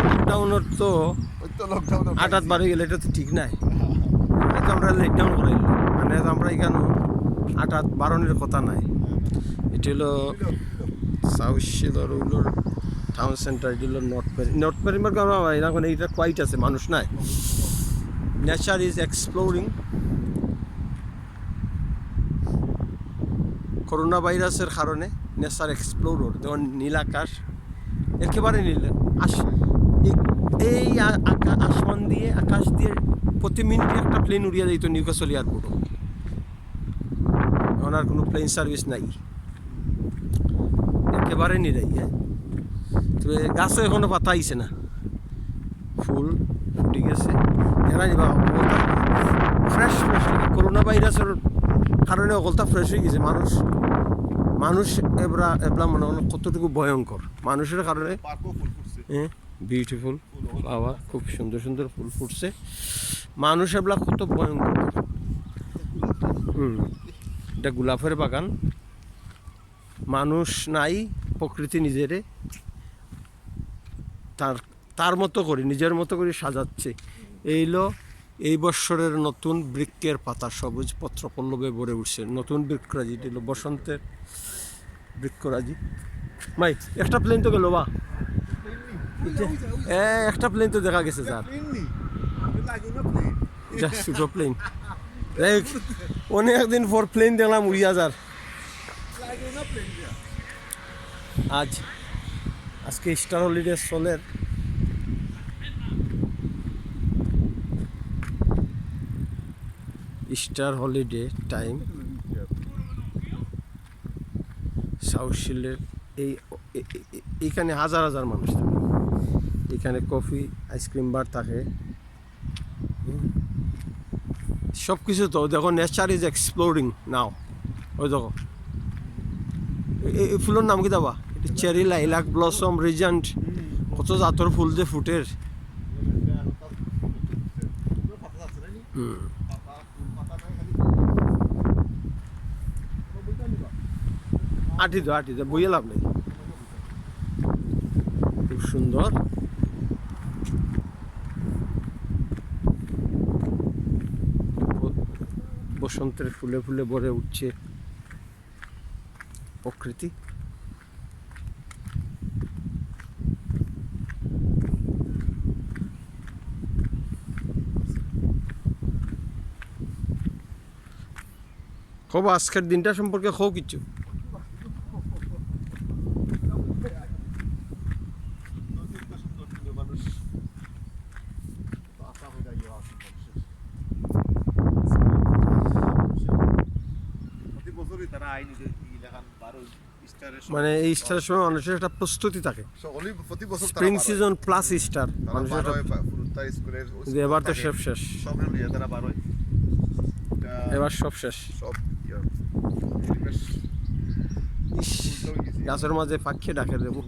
লকডাউনের তো আটাত বার হয়ে গেলে এটা তো ঠিক নাই। এটা তো আমরা লকডাউন করাইল, মানে আমরা এখানে আটাত বারণের কথা নাই। এটা হলো সাউথ শিলর ওগুলোর টাউন সেন্টার, এটা হলো নর্থ পেরিমার এখন এইটা কোয়াইট আছে, মানুষ নাই। Nature is exploring. করোনা ভাইরাসের কারণে নেচার এক্সপ্লোর, যেমন নীল আকাশ একেবারে নীল এই আসমান দিয়ে, আকাশ দিয়ে প্রতি মিনিটে একটা প্লেন উড়িয়ে যেত নিউক্যাসল এয়ারপোর্টও। এখন আর কোনো প্লেন সার্ভিস নাই, একেবারে নিরাই। হ্যাঁ, তবে গাছও এখনো পাতা আইছে না, ফুল ফুটে গেছে। দেখা যাবা ফ্রেশ ফ্রেশ করোনা ভাইরাসের কারণে অকলতা ফ্রেশ হয়ে গেছে। মানুষ এবলা মনে হয় কতটুকু ভয়ঙ্কর মানুষের কারণে। হ্যাঁ, বিউটিফুল বাবা, খুব সুন্দর সুন্দর ফুল ফুটছে। মানুষ এবলা কত ভয়ঙ্কর। এটা গোলাপের বাগান, মানুষ নাই, প্রকৃতি নিজেরে তার মতো করে, নিজের মতো করে সাজাচ্ছে। এইলো এই বৎসরের নতুন বৃক্ষের পাতা সবুজ পত্র পল্লবে ভরে উঠছে। নতুন বৃক্ষরাজি, এটা হলো বসন্তের বৃক্ষরাজি। ভাই একটা প্লেন তো গেল বা, একটা প্লেন তো দেখা গেছে স্যার, ছোট প্লেন। অনেকদিন পর প্লেন দেখলাম উড়িয়া যার। আজকে স্টার হলিডে সোলের স্টার হলিডে টাইম। সাউথ শিলের এইখানে হাজার হাজার মানুষ থাকে। এখানে কফি আইসক্রিম বার থাকে, সব কিছু। তো দেখো নেচার ইজ এক্সপ্লোরিং নাও। ওই দেখো এই ফুলের নাম কি দাবা? এটা চেরি লাইলাক ব্লসম রিজেন্ট, কত জাতর ফুল যে ফুটের। আটি তো বইয়ে লাভ নেই, খুব সুন্দর। বসন্তের ফুলে ফুলে ভরে উঠছে প্রকৃতি। খব আজকের দিনটা সম্পর্কে খো কিছু। মানে এই স্টারের সময় মানুষের একটা প্রস্তুতি থাকে, স্প্রিং সিজন প্লাস স্টার মানুষের। এবার তো শেষ, এবার সব শেষ। গাছের মাঝে পাখি ডাকে দেবো।